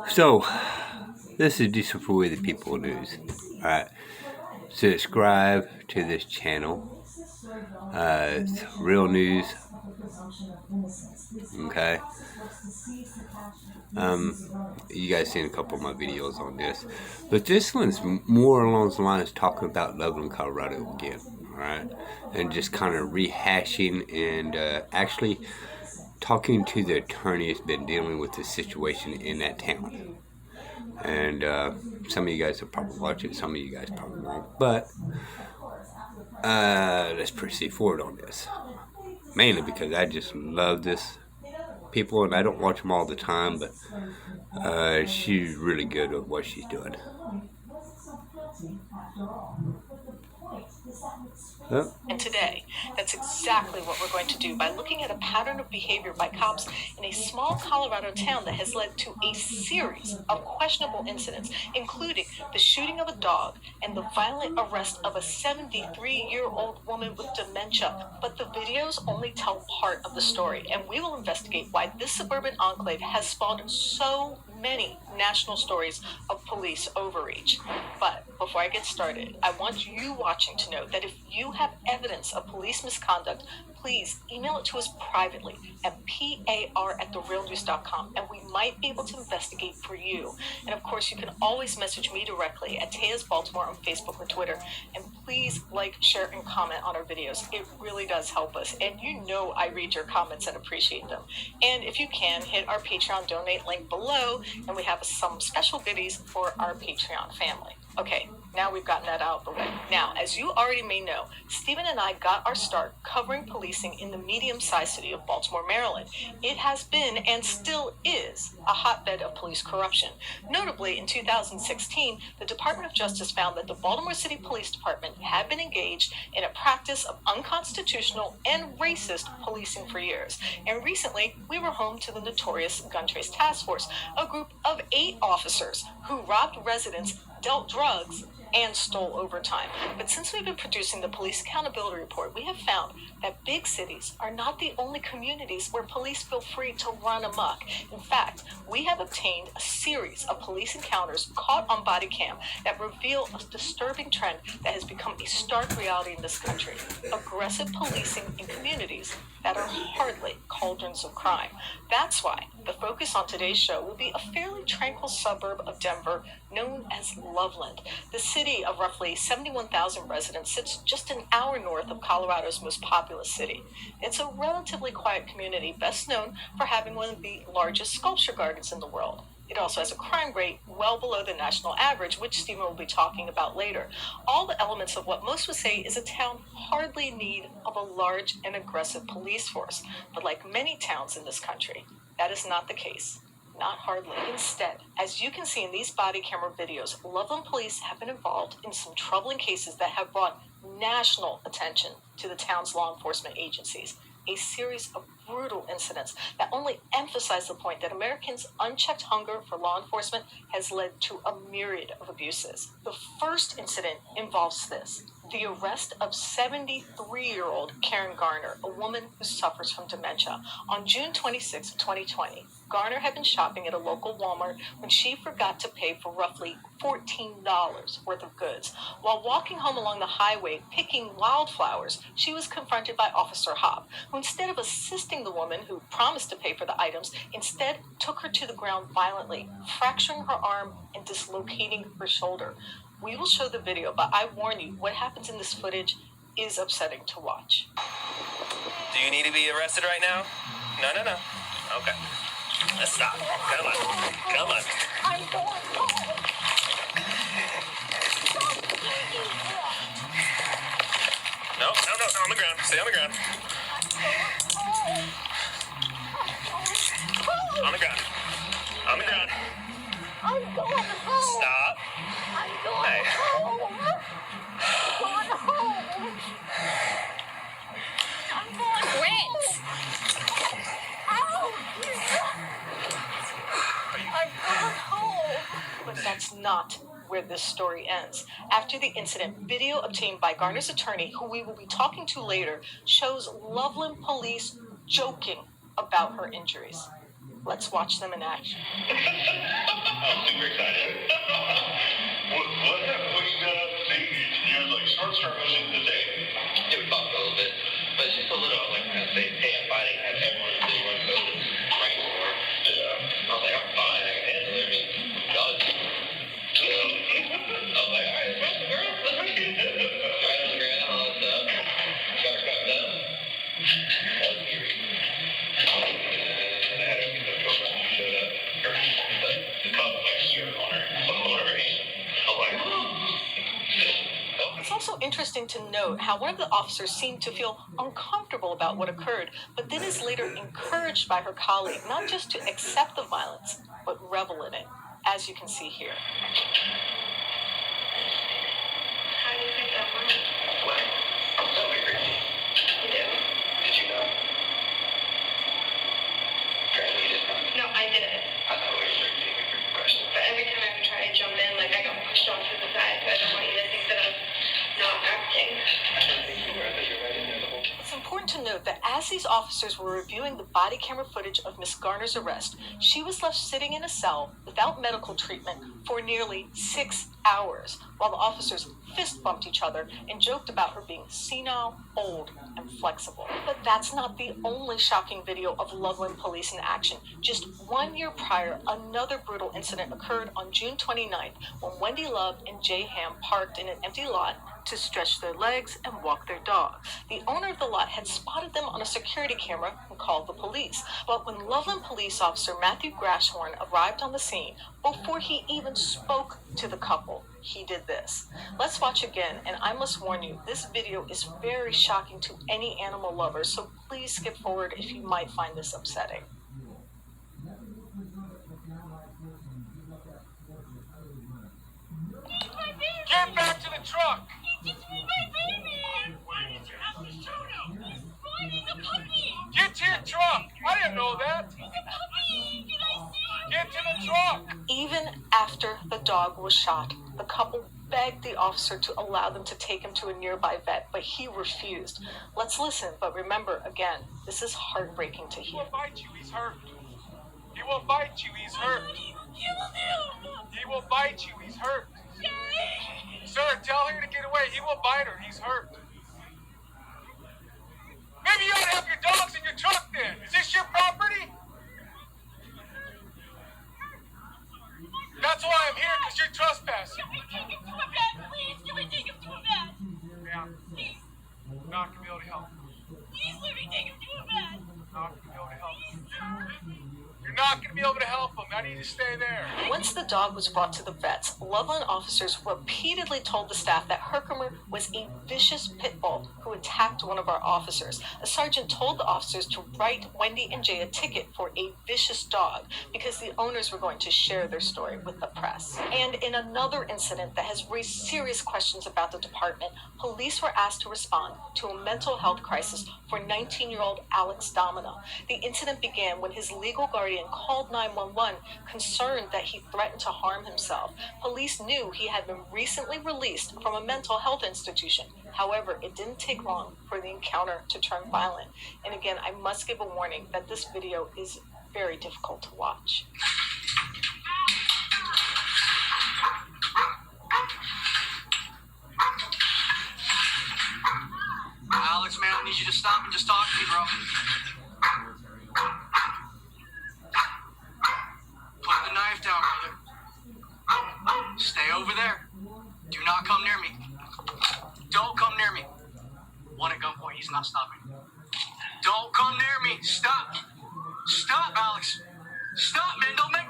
So, this is just for the people news. Alright, subscribe to this channel. It's real news. Okay. You guys seen a couple of my videos on this, but this one's more along the lines talking about Loveland, Colorado again. Alright, and just kind of rehashing and actually talking to the attorney that's been dealing with the situation in that town. And some of you guys will probably watch it, some of you guys probably won't. But let's proceed forward on this. Mainly because I just love this people, and I don't watch them all the time, but she's really good at what she's doing. And today, that's exactly what we're going to do by looking at a pattern of behavior by cops in a small Colorado town that has led to a series of questionable incidents, including the shooting of a dog and the violent arrest of a 73-year-old woman with dementia. But the videos only tell part of the story, and we will investigate why this suburban enclave has spawned so many national stories of police overreach. But before I get started, I want you watching to know that if you have evidence of police misconduct, please email it to us privately at par@therealnews.com, and we might be able to investigate for you. And of course, you can always message me directly at Tea's Baltimore on Facebook or Twitter. And please like, share, and comment on our videos. It really does help us. And you know I read your comments and appreciate them. And if you can, hit our Patreon donate link below, and we have some special goodies for our Patreon family. Okay, now we've gotten that out of the way. Now, as you already may know, Stephen and I got our start covering policing in the medium-sized city of Baltimore, Maryland. It has been, and still is, a hotbed of police corruption. Notably, in 2016, the Department of Justice found that the Baltimore City Police Department had been engaged in a practice of unconstitutional and racist policing for years. And recently, we were home to the notorious Gun Trace Task Force, a group of 8 officers who robbed residents, dealt drugs, and stole overtime. But since we've been producing the Police Accountability Report, we have found that big cities are not the only communities where police feel free to run amok. In fact, we have obtained a series of police encounters caught on body cam that reveal a disturbing trend that has become a stark reality in this country: aggressive policing in communities that are hardly cauldrons of crime. That's why the focus on today's show will be a fairly tranquil suburb of Denver known as Loveland. The city of roughly 71,000 residents sits just an hour north of Colorado's most populous city. It's a relatively quiet community, best known for having one of the largest sculpture gardens in the world. It also has a crime rate well below the national average, which Stephen will be talking about later. All the elements of what most would say is a town hardly in need of a large and aggressive police force. But like many towns in this country, that is not the case. Not hardly. Instead, as you can see in these body camera videos, Loveland police have been involved in some troubling cases that have brought national attention to the town's law enforcement agencies. A series of brutal incidents that only emphasize the point that Americans' unchecked hunger for law enforcement has led to a myriad of abuses. The first incident involves this: the arrest of 73-year-old Karen Garner, a woman who suffers from dementia. On June 26, 2020, Garner had been shopping at a local Walmart when she forgot to pay for roughly $14 worth of goods. While walking home along the highway picking wildflowers, she was confronted by Officer Hobb, who instead of assisting the woman who promised to pay for the items, instead took her to the ground violently, fracturing her arm and dislocating her shoulder. We will show the video, but I warn you, what happens in this footage is upsetting to watch. Do you need to be arrested right now? No. Okay. Let's stop. Come on. I'm going home. No, on the ground. Stay on the ground. On the ground. I'm going home. Stop. I'm going home. Quit. I'm going home. But that's not where this story ends. After the incident, video obtained by Garner's attorney, who we will be talking to later, shows Loveland police joking about her injuries. Let's watch them in action. you're excited. What you got up to see? You're like short motion today. Yeah, we talked a little bit, but she told it all like I say, hey, I'm fighting. I have everyone to run code and right for. I was like, I'm fine. I can handle it. I mean, God. I was like, all right, let's go, girl. Let's make it. Right on the ground, all that stuff. Got her cupped up. That was eerie. And I had her get the program showed up. But the cup like here on her hand. I'm like, It's also interesting to note how one of the officers seemed to feel uncomfortable about what occurred, but then is later encouraged by her colleague not just to accept the violence, but revel in it, as you can see here. How do you think that went? what? That was crazy. You do? Did you know? Apparently you did not. No, I didn't. I thought we were strictly question. But every time I try to jump in, like I got pushed off to the side, so I don't want you to think that I'm not acting. I didn't think you were. I thought you were right in there the whole time. It's important to note that as these officers were reviewing the body camera footage of Miss Garner's arrest, she was left sitting in a cell without medical treatment for nearly 6 hours, while the officers fist bumped each other and joked about her being senile, old, and flexible. But that's not the only shocking video of Loveland police in action. Just 1 year prior, another brutal incident occurred on June 29th when Wendy Love and Jay Ham parked in an empty lot to stretch their legs and walk their dog. The owner of the lot had spotted them on a security camera and called the police. But when Loveland police officer Matthew Grashorn arrived on the scene, before he even spoke to the couple, he did this. Let's watch again, and I must warn you, this video is very shocking to any animal lover, so please skip forward if you might find this upsetting. Get back to the truck! It's my baby! Why did you have to shoot him? Boy, he's a puppy! Get to your truck! I didn't know that! He's a puppy! Did I see him? Get to the truck! Even after the dog was shot, the couple begged the officer to allow them to take him to a nearby vet, but he refused. Let's listen, but remember, again, this is heartbreaking to He hear. won't bite you, he's hurt. He won't bite you, he's hurt. Kill him! He will bite you, he's hurt. Daddy! Sir, tell her to get away. He will bite her, he's hurt. Maybe you ought to have your dogs in your truck then. Is this your property? That's why I'm here, because you're trespassing. Can we take him to a vet, please? Can we take him to a vet? Yeah, Please, I'm not going to be able to help. please let me take him to a vet. I'm not going to be able to help. Please, sir. You're not going to be able to help him. I need to stay there. Once the dog was brought to the vets, Loveland officers repeatedly told the staff that Herkimer was a vicious pit bull who attacked one of our officers. A sergeant told the officers to write Wendy and Jay a ticket for a vicious dog because the owners were going to share their story with the press. And in another incident that has raised serious questions about the department, police were asked to respond to a mental health crisis for 19-year-old Alex Domina. The incident began when his legal guardian called 911, concerned that he threatened to harm himself. Police knew he had been recently released from a mental health institution. However, it didn't take long for the encounter to turn violent. And again, I must give a warning that this video is very difficult to watch. Alex, man, I need you to stop and just talk to me, bro. Put the knife down, brother. Stay over there. Do not come near me. Don't come near me. One at gunpoint, he's not stopping. Don't come near me. Stop. Stop, Alex. Stop, man. Don't make...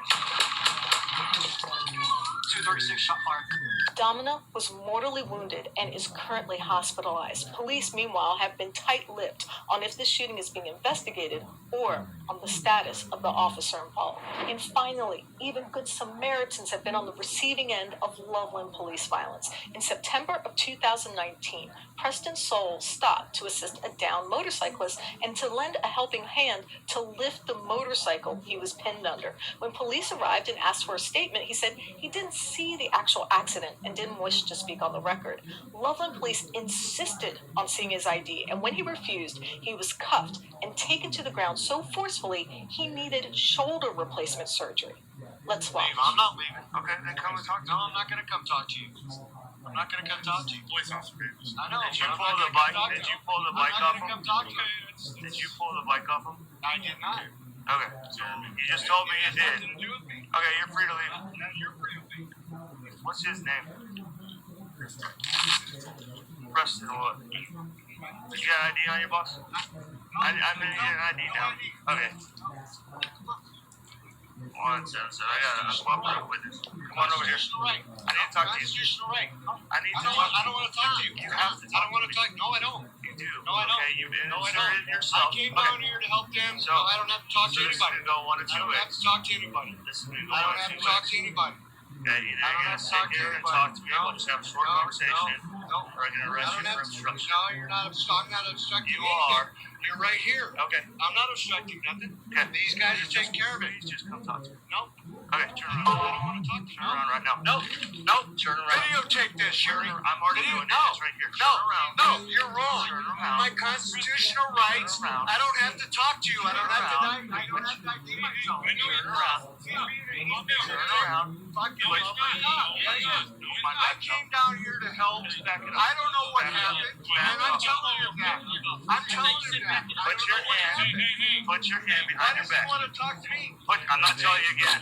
236 shot fired. Domina was mortally wounded and is currently hospitalized. Police, meanwhile, have been tight-lipped on if this shooting is being investigated or on the status of the officer involved. And finally, even Good Samaritans have been on the receiving end of Loveland police violence. In September of 2019, Preston Soul stopped to assist a downed motorcyclist and to lend a helping hand to lift the motorcycle he was pinned under. When police arrived and asked for a statement, he said he didn't see the actual accident and didn't wish to speak on the record. Loveland police insisted on seeing his ID, and when he refused, he was cuffed and taken to the ground so forcefully he needed shoulder replacement surgery. Let's watch. Leave. I'm not leaving. Okay, then come and talk to me. No, I'm not gonna come talk to you. I'm not gonna come talk to you. Police officer. I know. Did you but I'm pull not the gonna bike? come talk Did to you him. pull the I'm bike not off gonna him? come talk to him. Did you pull the bike off him? I did not. Okay. You just told me you did. Nothing to do with me. Okay, you're free to leave. Yeah, you're free to leave. What's his name? Preston what? Did you got ID on your box? I'm gonna need an ID now. Okay. 1 second, so I gotta cooperate with this. Come on over here. Right. I need to talk to you. Constitutional right. I need to talk. I don't want to talk to you. You have to I talk don't want to to talk. No, I don't. You do. No, I don't. Okay, you've No, I inserted don't. yourself. I came down here to help them. So, No, I don't have to talk to so this anybody. is gonna go one of I two don't have ways. to talk to anybody. This is gonna go I one don't of have two to talk ways. to anybody. Okay, either I don't you're have gonna to sit talk to here and anybody. talk to me, No, we'll just have a short no, conversation, no. or I'm gonna I arrest don't you have for to. obstruction. No, you're not. I'm not obstructing You anything. are. You're right here. Okay. I'm not obstructing nothing. Okay. These guys are taking care of it. Please just come talk to me. No, Okay, turn I around. don't want to talk to you. Turn around right now. No, no. Turn around. Videotape this, Sherry. I'm already doing it. No, It's right here. no, Turn around. no. You're wrong. Turn around. My constitutional rights. Turn around. I don't have to talk to you. I don't have to. Turn I don't have to ID myself. Turn around. Turn around. Fuck you. Wait. I came down here to help. I don't know what happened, and I'm telling you that. I'm telling you that. Put your hand behind I your just back. want to talk to me. I'm not telling you again.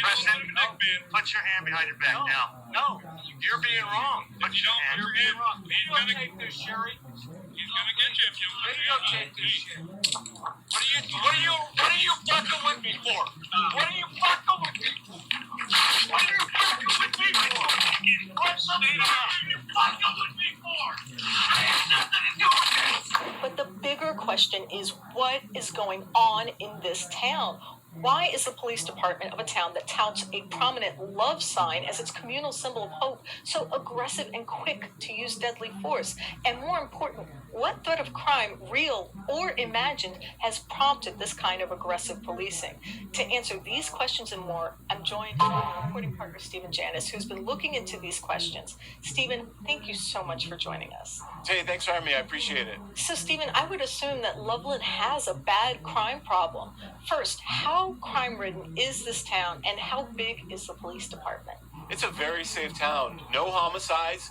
Preston, No. put your hand behind your back now. No, you're being wrong. Put your hand. You're being wrong. Videotape this, Sherry. He's gonna get you if you Videotape this shit. What are you fucking with me for? What are you fucking with me for? What are you fucking with me for? What's the name of you fucking with me for? I have nothing to do with this. But the bigger question is, what is going on in this town? Why is the police department of a town that touts a prominent love sign as its communal symbol of hope so aggressive and quick to use deadly force? And more important, what threat of crime, real or imagined, has prompted this kind of aggressive policing? To answer these questions and more, I'm joined by my reporting partner, Stephen Janis, who's been looking into these questions. Stephen, thank you so much for joining us. Hey, thanks for having me. I appreciate it. So, Stephen, I would assume that Loveland has a bad crime problem. First, how crime-ridden is this town, and how big is the police department? It's a very safe town. No homicides.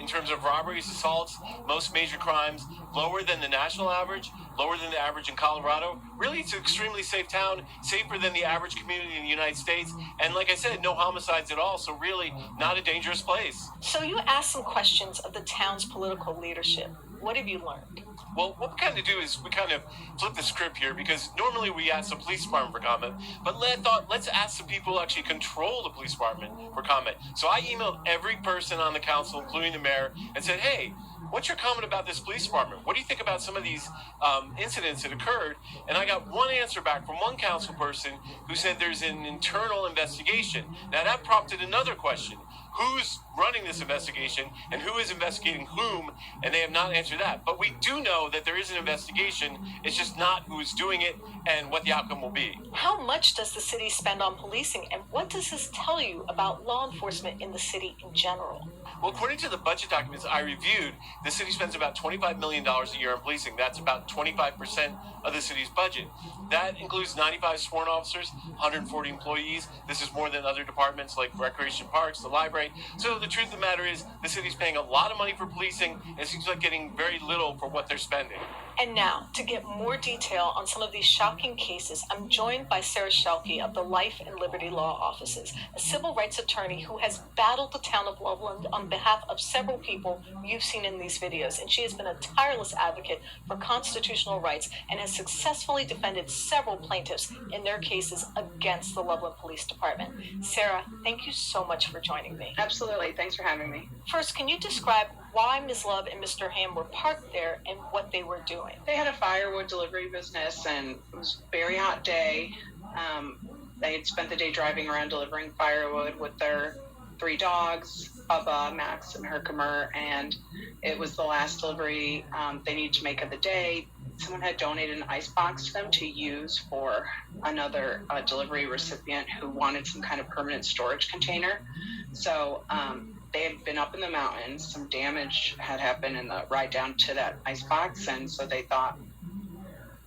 In terms of robberies, assaults, most major crimes, lower than the national average, lower than the average in Colorado. Really, it's an extremely safe town, safer than the average community in the United States. And like I said, no homicides at all, so really not a dangerous place. So you asked some questions of the town's political leadership. What have you learned? Well, what we kind of do is we kind of flip the script here, because normally we ask the police department for comment, but I thought, let's ask the people who actually control the police department for comment. So I emailed every person on the council, including the mayor, and said, hey, what's your comment about this police department? What do you think about some of these incidents that occurred? And I got one answer back from one council person who said there's an internal investigation. Now that prompted another question. Who's running this investigation and who is investigating whom? And they have not answered that. But we do know that there is an investigation. It's just not who's doing it and what the outcome will be. How much does the city spend on policing, and what does this tell you about law enforcement in the city in general? Well, according to the budget documents I reviewed, the city spends about $25 million a year on policing. That's about 25% of the city's budget. That includes 95 sworn officers, 140 employees. This is more than other departments like recreation parks, the library. So the truth of the matter is the city's paying a lot of money for policing, and it seems like getting very little for what they're spending. And now, to get more detail on some of these shocking cases, I'm joined by Sarah Schelke of the Life and Liberty Law Offices, a civil rights attorney who has battled the town of Loveland on behalf of several people you've seen in these videos. And she has been a tireless advocate for constitutional rights and has successfully defended several plaintiffs in their cases against the Loveland Police Department. Sarah, thank you so much for joining me. Absolutely. Thanks for having me. First, can you describe why Ms. Love and Mr. Ham were parked there and what they were doing? They had a firewood delivery business, and it was a very hot day. They had spent the day driving around delivering firewood with their 3 dogs, Bubba, Max, and Herkimer, and it was the last delivery they needed to make of the day. Someone had donated an ice box to them to use for another delivery recipient who wanted some kind of permanent storage container. So they had been up in the mountains. Some damage had happened in the ride down to that ice box, and so they thought,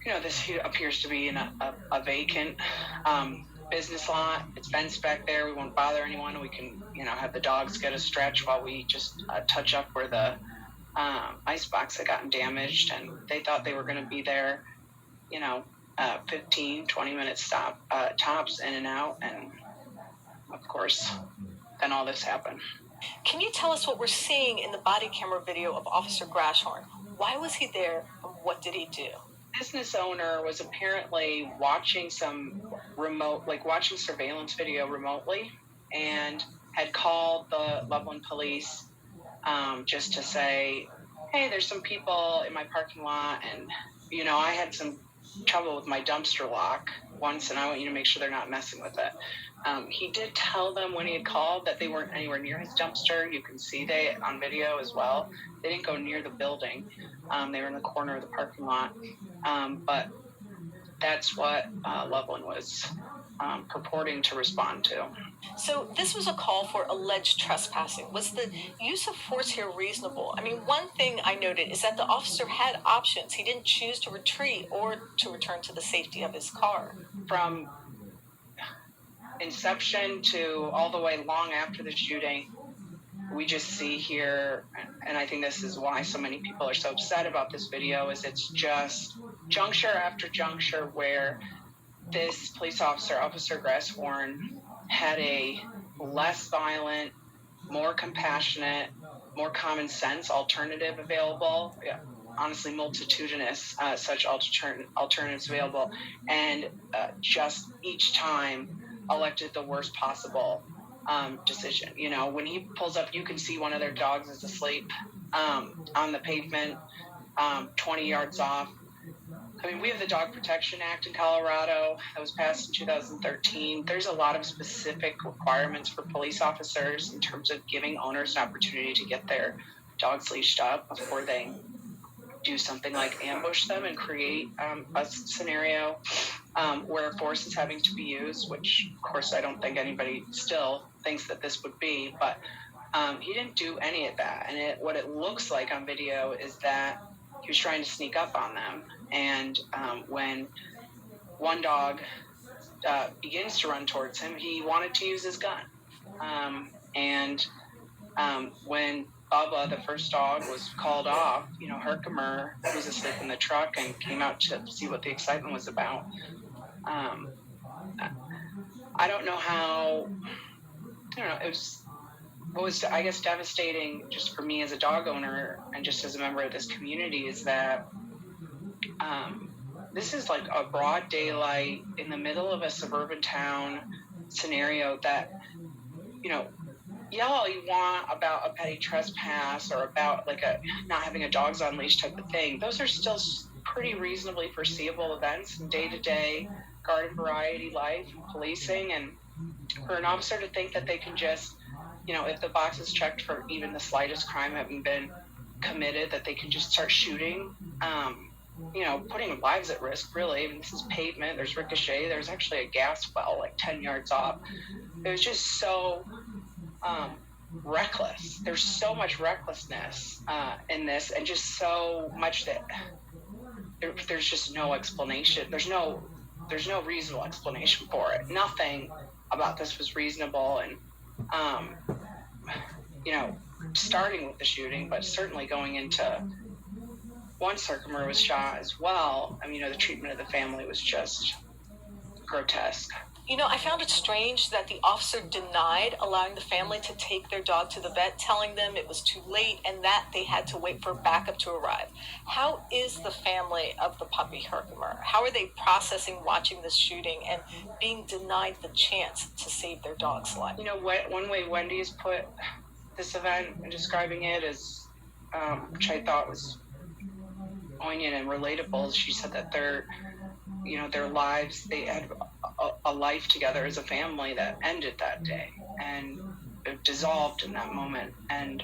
this appears to be in a vacant business lot. It's fenced back there. We won't bother anyone. We can, have the dogs get a stretch while we just touch up where the ice box had gotten damaged. And they thought they were going to be there, 15, 20 minutes tops in and out. And of course, then all this happened. Can you tell us what we're seeing in the body camera video of Officer Grashorn? Why was he there, and what did he do? Business owner was apparently watching watching surveillance video remotely, and had called the Loveland police just to say, hey, there's some people in my parking lot, and I had some trouble with my dumpster lock once, and I want you to make sure they're not messing with it. He did tell them when he had called that they weren't anywhere near his dumpster. You can see they on video as well. They didn't go near the building. They were in the corner of the parking lot. But that's what Loveland was purporting to respond to. So this was a call for alleged trespassing. Was the use of force here reasonable? I mean, one thing I noted is that the officer had options. He didn't choose to retreat or to return to the safety of his car. From inception to all the way long after the shooting, we just see here, and I think this is why so many people are so upset about this video, is it's just juncture after juncture where this police officer, Officer Grashorn, had a less violent, more compassionate, more common sense alternative available. Yeah, honestly, multitudinous such alternatives available, and just each time elected the worst possible decision. When he pulls up, you can see one of their dogs is asleep on the pavement 20 yards off. I mean, we have the Dog Protection Act in Colorado that was passed in 2013. There's a lot of specific requirements for police officers in terms of giving owners an opportunity to get their dogs leashed up before they do something like ambush them and create a scenario where force is having to be used, which, of course, I don't think anybody still thinks that this would be. But he didn't do any of that. And what it looks like on video is that he was trying to sneak up on them. And when one dog begins to run towards him, he wanted to use his gun. When Bubba, the first dog, was called off, Herkimer was asleep in the truck and came out to see what the excitement was about. I don't know how, what was, I guess, devastating just for me as a dog owner and just as a member of this community is that this is like a broad daylight in the middle of a suburban town scenario that, yell all you want about a petty trespass or about like a not having a dogs on leash type of thing. Those are still pretty reasonably foreseeable events in day-to-day garden variety life and policing. And for an officer to think that they can just, if the box is checked for even the slightest crime having been committed, that they can just start shooting, putting lives at risk, really. I mean, this is pavement, there's ricochet, there's actually a gas well like 10 yards off. It was just so reckless. There's so much recklessness in this, and just so much that there's just no explanation. There's no reasonable explanation for it. Nothing about this was reasonable, and starting with the shooting, but certainly going into once Herkimer was shot as well. I mean, the treatment of the family was just grotesque. I found it strange that the officer denied allowing the family to take their dog to the vet, telling them it was too late and that they had to wait for backup to arrive. How is the family of the puppy Herkimer? How are they processing watching this shooting and being denied the chance to save their dog's life? One way Wendy's put this event and describing it as, which I thought was poignant and relatable, she said that their lives, they had a life together as a family that ended that day, and it dissolved in that moment. And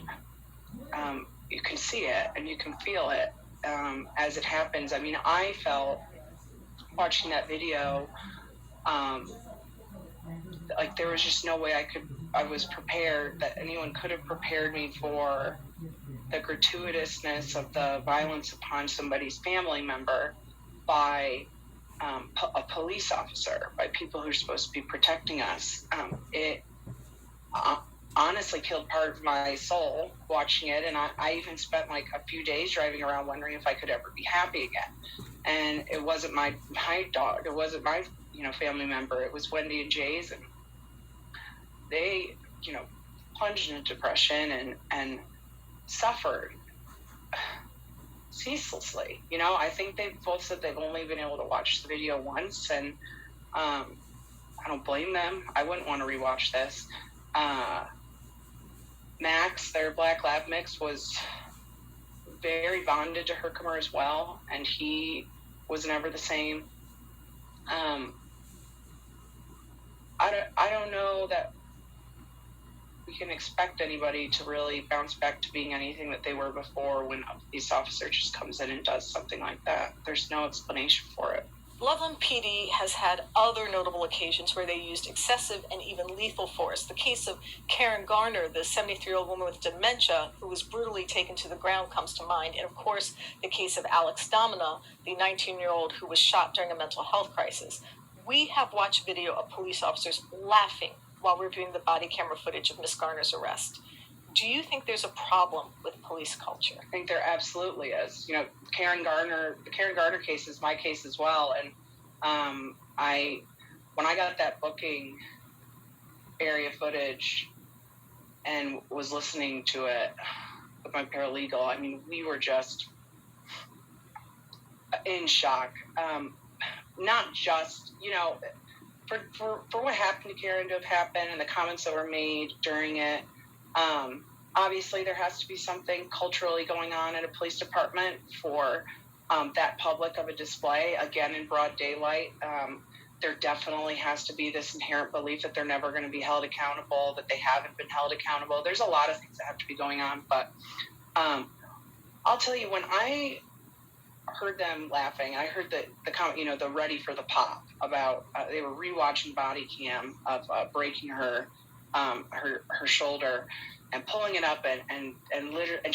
you can see it and you can feel it as it happens. I mean, I felt watching that video like there was just no way I was prepared, that anyone could have prepared me for the gratuitousness of the violence upon somebody's family member by a police officer, by people who are supposed to be protecting us. It honestly killed part of my soul watching it, and I even spent like a few days driving around wondering if I could ever be happy again. And it wasn't my dog, it wasn't my family member, it was Wendy and Jay's, and they plunged into depression and suffered ceaselessly. I think they both said they've only been able to watch the video once, and I don't blame them. I wouldn't want to rewatch this. Max, their black lab mix, was very bonded to Herkimer as well, and he was never the same. I don't know that we can expect anybody to really bounce back to being anything that they were before when a police officer just comes in and does something like that. There's no explanation for it. Loveland PD has had other notable occasions where they used excessive and even lethal force. The case of Karen Garner, the 73-year-old woman with dementia who was brutally taken to the ground, comes to mind. And of course, the case of Alex Domina, the 19-year-old who was shot during a mental health crisis. We have watched video of police officers laughing while reviewing the body camera footage of Miss Garner's arrest. Do you think there's a problem with police culture? I think there absolutely is. The Karen Garner case is my case as well. And when I got that booking area footage and was listening to it with my paralegal, we were just in shock. Not just, for what happened to Karen to have happened and the comments that were made during it. Obviously, there has to be something culturally going on at a police department for that public of a display, again, in broad daylight. There definitely has to be this inherent belief that they're never going to be held accountable, that they haven't been held accountable. There's a lot of things that have to be going on. But I'll tell you, when I heard them laughing, I heard the comment, the ready for the pop about they were rewatching body cam of breaking her shoulder and pulling it up and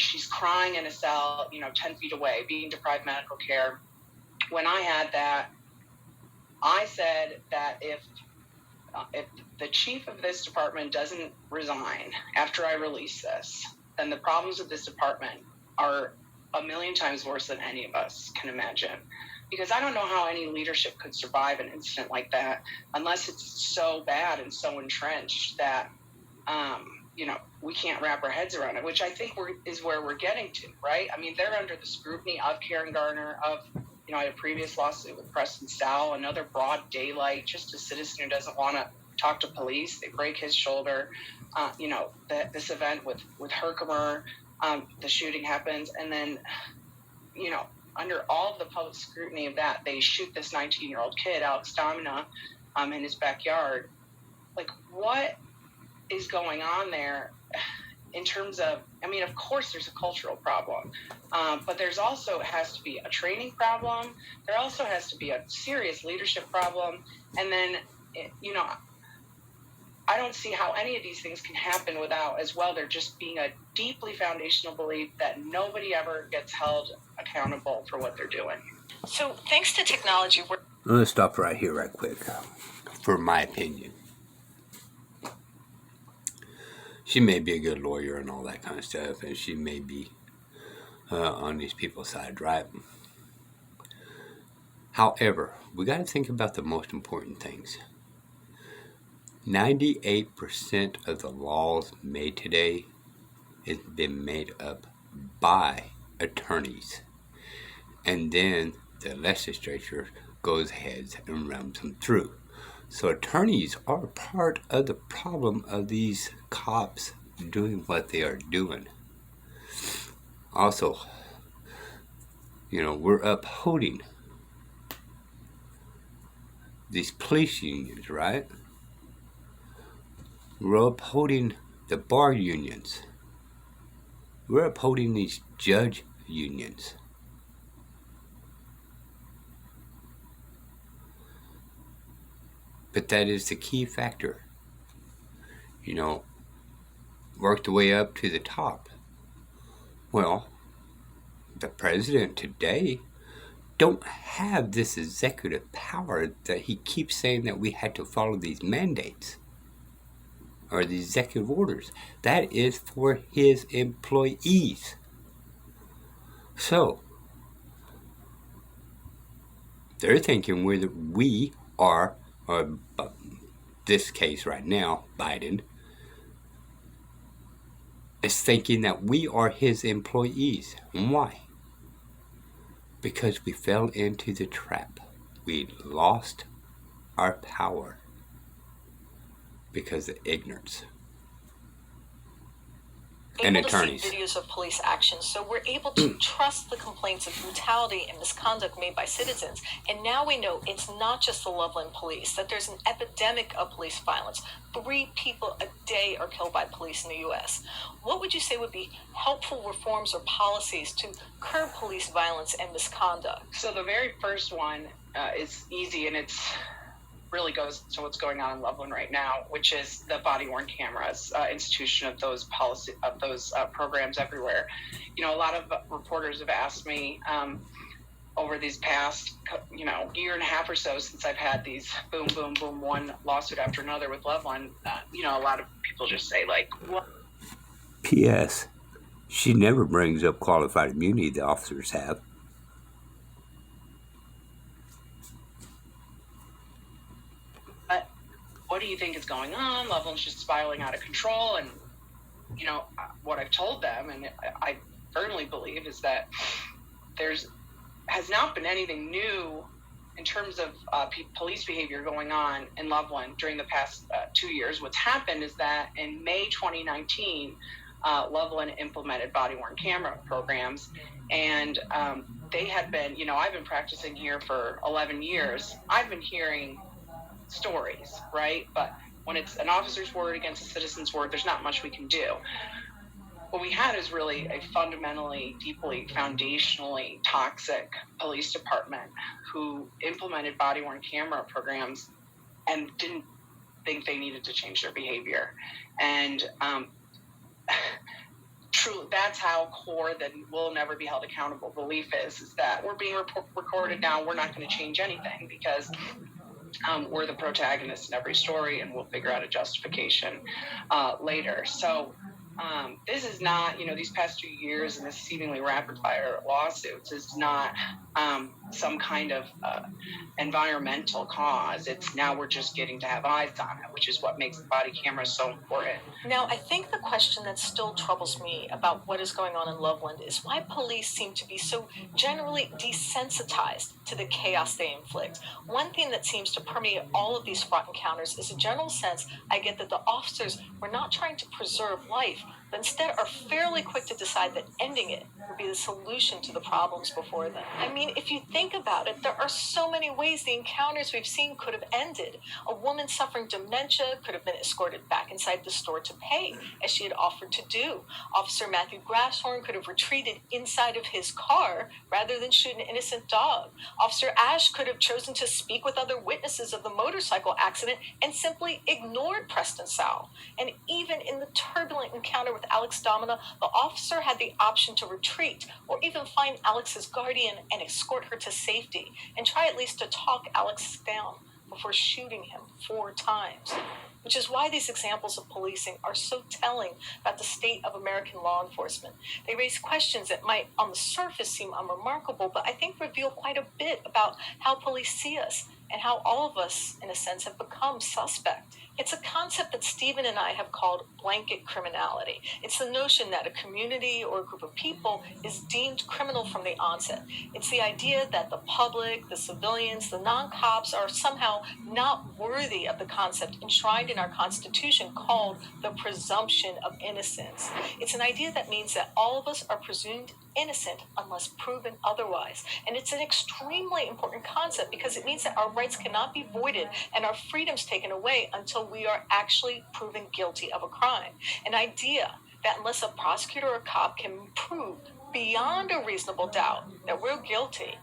she's crying in a cell 10 feet away, being deprived medical care. When I had that, I said that if the chief of this department doesn't resign after I release this, then the problems with this department are a million times worse than any of us can imagine. Because I don't know how any leadership could survive an incident like that unless it's so bad and so entrenched that, we can't wrap our heads around it, which I think is where we're getting to, right? They're under the scrutiny of Karen Garner, of, I had a previous lawsuit with Preston Sal, another broad daylight, just a citizen who doesn't want to talk to police. They break his shoulder. This event with Herkimer, the shooting happens, and then, under all of the public scrutiny of that, they shoot this 19-year-old kid, Alex Domina, in his backyard. Like, what is going on there in terms of, of course there's a cultural problem, but there's also has to be a training problem. There also has to be a serious leadership problem. And then, I don't see how any of these things can happen without, as well, there just being a deeply foundational belief that nobody ever gets held accountable for what they're doing. So thanks to technology, I'm going to stop right here right quick. For my opinion, she may be a good lawyer and all that kind of stuff, and she may be on these people's side, right? However, we got to think about the most important things. 98% of the laws made today has been made up by attorneys, and then the legislature goes ahead and runs them through. So attorneys are part of the problem of these cops doing what they are doing. Also, we're upholding these police unions, right? We're upholding the bar unions. We're upholding these judge unions. But that is the key factor. Work the way up to the top. Well, the president today don't have this executive power that he keeps saying that we had to follow these mandates or the executive orders. That is for his employees. So, they're thinking we are, or this case right now, Biden, is thinking that we are his employees. And why? Because we fell into the trap. We lost our power because of ignorance. And able attorneys. to see videos of police action, so we're able to trust the complaints of brutality and misconduct made by citizens. And now we know it's not just the Loveland police, that there's an epidemic of police violence. 3 people a day are killed by police in the U.S. What would you say would be helpful reforms or policies to curb police violence and misconduct? So the very first one is easy, and it's really goes to what's going on in Loveland right now, which is the body-worn cameras, institution of those programs everywhere. You know, a lot of reporters have asked me over these past, year and a half or so since I've had these boom, boom, boom, one lawsuit after another with Loveland. A lot of people just say, like, what? P.S. She never brings up qualified immunity the officers have. What do you think is going on? Loveland's just spiraling out of control. And, what I've told them, and I firmly believe, is that has not been anything new in terms of police behavior going on in Loveland during the past 2 years. What's happened is that in May 2019, Loveland implemented body-worn camera programs, and they had been, I've been practicing here for 11 years. I've been hearing stories, right? But when it's an officer's word against a citizen's word, there's not much we can do. What we had is really a fundamentally, deeply, foundationally toxic police department who implemented body-worn camera programs and didn't think they needed to change their behavior. And truly, that's how core that we'll never be held accountable belief is that we're being recorded now, we're not going to change anything because we're the protagonists in every story, and we'll figure out a justification later. So this is not, these past 2 years and this seemingly rapid-fire lawsuits is not some kind of environmental cause. It's now we're just getting to have eyes on it, which is what makes the body camera so important. Now, I think the question that still troubles me about what is going on in Loveland is why police seem to be so generally desensitized to the chaos they inflict. One thing that seems to permeate all of these fraught encounters is a general sense I get that the officers were not trying to preserve life, but instead are fairly quick to decide that ending it would be the solution to the problems before them. I mean, if you think about it, there are so many ways the encounters we've seen could have ended. A woman suffering dementia could have been escorted back inside the store to pay, as she had offered to do. Officer Matthew Grasshorn could have retreated inside of his car rather than shoot an innocent dog. Officer Ash could have chosen to speak with other witnesses of the motorcycle accident and simply ignored Preston Sowell. And even in the turbulent encounter with Alex Domina, the officer had the option to retreat or even find Alex's guardian and escort her to safety and try at least to talk Alex down before shooting him 4 times. Which is why these examples of policing are so telling about the state of American law enforcement. They raise questions that might, on the surface, seem unremarkable, but I think reveal quite a bit about how police see us and how all of us, in a sense, have become suspect. It's a concept that Stephen and I have called blanket criminality. It's the notion that a community or a group of people is deemed criminal from the onset. It's the idea that the public, the civilians, the non-cops are somehow not worthy of the concept enshrined in our Constitution called the Presumption of Innocence. It's an idea that means that all of us are presumed innocent unless proven otherwise. And it's an extremely important concept because it means that our rights cannot be voided and our freedoms taken away until we are actually proven guilty of a crime. An idea that unless a prosecutor or a cop can prove beyond a reasonable doubt that we're guilty,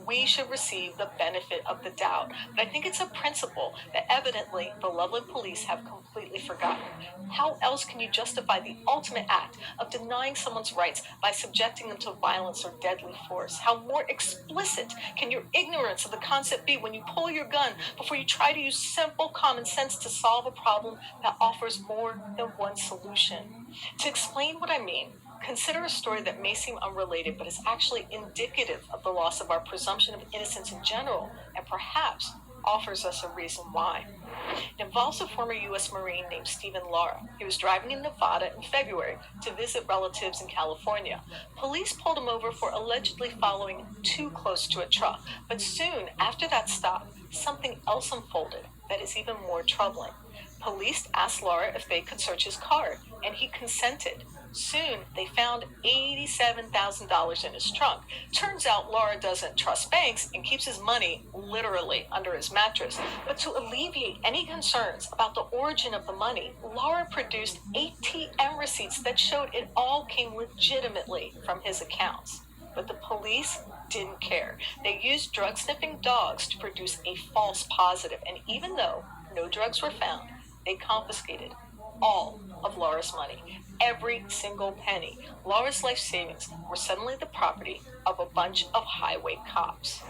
we should receive the benefit of the doubt. But I think it's a principle that evidently the Loveland police have completely forgotten. How else can you justify the ultimate act of denying someone's rights by subjecting them to violence or deadly force? How more explicit can your ignorance of the concept be when you pull your gun before you try to use simple common sense to solve a problem that offers more than one solution? To explain what I mean, consider a story that may seem unrelated but is actually indicative of the loss of our presumption of innocence in general, and perhaps offers us a reason why. It involves a former U.S. Marine named Stephen Lara. He was driving in Nevada in February to visit relatives in California. Police pulled him over for allegedly following too close to a truck, but soon after that stop, something else unfolded that is even more troubling. Police asked Lara if they could search his car, and he consented. Soon, they found $87,000 in his trunk. Turns out Lara doesn't trust banks and keeps his money literally under his mattress. But to alleviate any concerns about the origin of the money, Lara produced ATM receipts that showed it all came legitimately from his accounts. But the police didn't care. They used drug-sniffing dogs to produce a false positive, and even though no drugs were found, they confiscated all of Lara's money, every single penny. Lara's life savings were suddenly the property of a bunch of highway cops.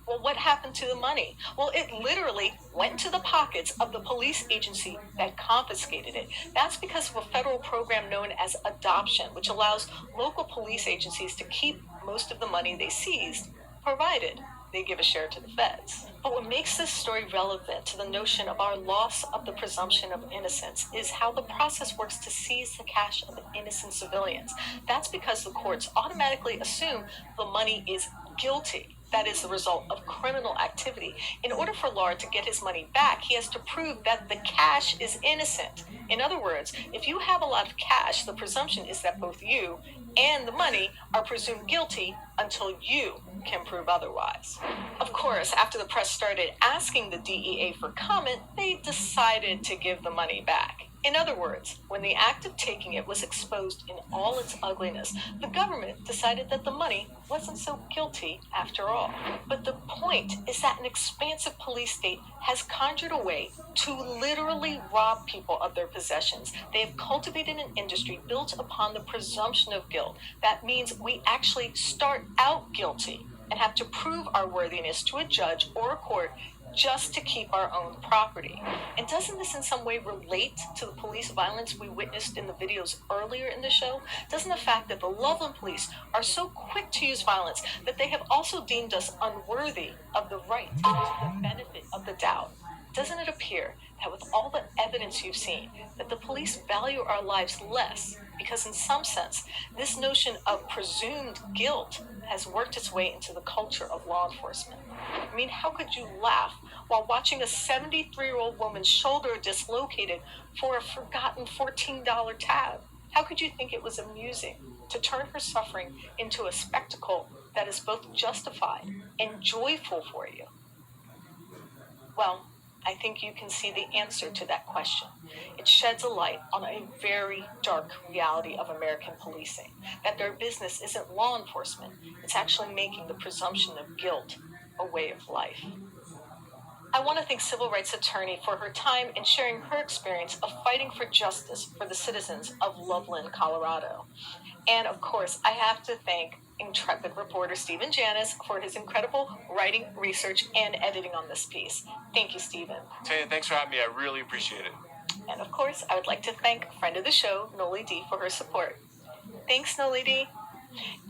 Well, what happened to the money? Well, it literally went to the pockets of the police agency that confiscated it. That's because of a federal program known as adoption, which allows local police agencies to keep most of the money they seized, provided they give a share to the feds. But what makes this story relevant to the notion of our loss of the presumption of innocence is how the process works to seize the cash of innocent civilians. That's because the courts automatically assume the money is guilty. That is the result of criminal activity. In order for Lara to get his money back, he has to prove that the cash is innocent. In other words, if you have a lot of cash, the presumption is that both you and the money are presumed guilty until you can prove otherwise. Of course, after the press started asking the DEA for comment, they decided to give the money back. In other words, when the act of taking it was exposed in all its ugliness, the government decided that the money wasn't so guilty after all. But the point is that an expansive police state has conjured a way to literally rob people of their possessions. They have cultivated an industry built upon the presumption of guilt. That means we actually start out guilty and have to prove our worthiness to a judge or a court just to keep our own property. And doesn't this in some way relate to the police violence we witnessed in the videos earlier in the show? Doesn't the fact that the Loveland police are so quick to use violence that they have also deemed us unworthy of the right to the benefit of the doubt? Doesn't it appear that with all the evidence you've seen, that the police value our lives less because in some sense, this notion of presumed guilt has worked its way into the culture of law enforcement? I mean, how could you laugh while watching a 73-year-old woman's shoulder dislocated for a forgotten $14 tab? How could you think it was amusing to turn her suffering into a spectacle that is both justified and joyful for you? Well, I think you can see the answer to that question. It sheds a light on a very dark reality of American policing, that their business isn't law enforcement, it's actually making the presumption of guilt a way of life. I want to thank civil rights attorney for her time in sharing her experience of fighting for justice for the citizens of Loveland, Colorado. And of course, I have to thank intrepid reporter Stephen Janis for his incredible writing, research, and editing on this piece. Thank you, Stephen. Taya, thanks for having me. I really appreciate it. And of course, I would like to thank friend of the show, Noli D, for her support. Thanks, Noli D.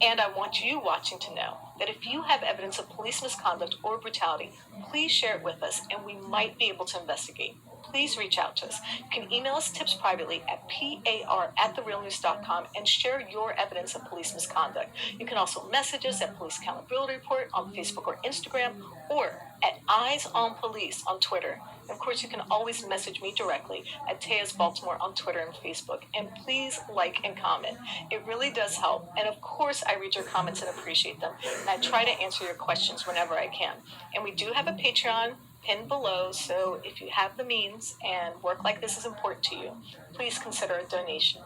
And I want you watching to know that if you have evidence of police misconduct or brutality, please share it with us and we might be able to investigate. Please reach out to us. You can email us tips privately at par@therealnews.com and share your evidence of police misconduct. You can also message us at Police Accountability Report on Facebook or Instagram, or at Eyes on Police on Twitter. And of course, you can always message me directly at Tea's Baltimore on Twitter and Facebook. And please like and comment. It really does help. And of course, I read your comments and appreciate them. And I try to answer your questions whenever I can. And we do have a Patreon pinned below, so if you have the means and work like this is important to you, please consider a donation.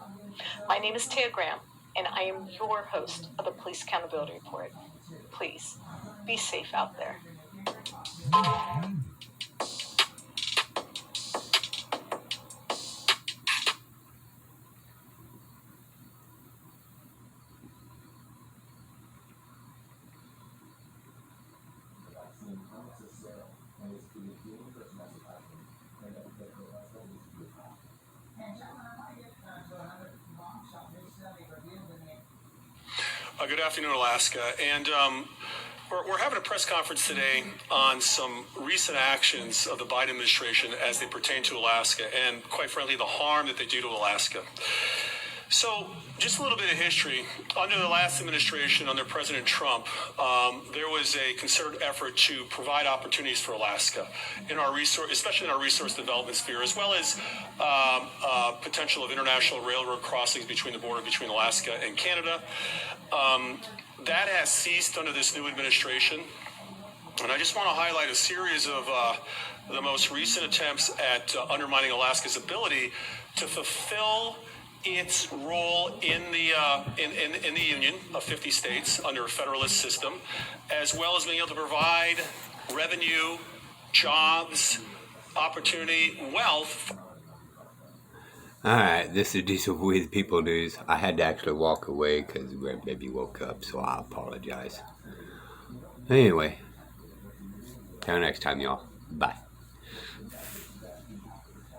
My name is Tia Graham, and I am your host of the Police Accountability Report. Please Be safe out there. Good afternoon, Alaska. And we're having a press conference today on some recent actions of the Biden administration as they pertain to Alaska and, quite frankly, the harm that they do to Alaska. So just a little bit of history. Under the last administration, under President Trump, there was a concerted effort to provide opportunities for Alaska in our resource, especially in our resource development sphere, as well as potential of international railroad crossings between the border between Alaska and Canada. That has ceased under this new administration. And I just want to highlight a series of the most recent attempts at undermining Alaska's ability to fulfill its role in the Union of 50 states under a federalist system, as well as being able to provide revenue, jobs, opportunity, wealth. Alright, this is Diesel with People News. I had to actually walk away because grandbaby woke up, so I apologize. Anyway, till next time, y'all. Bye.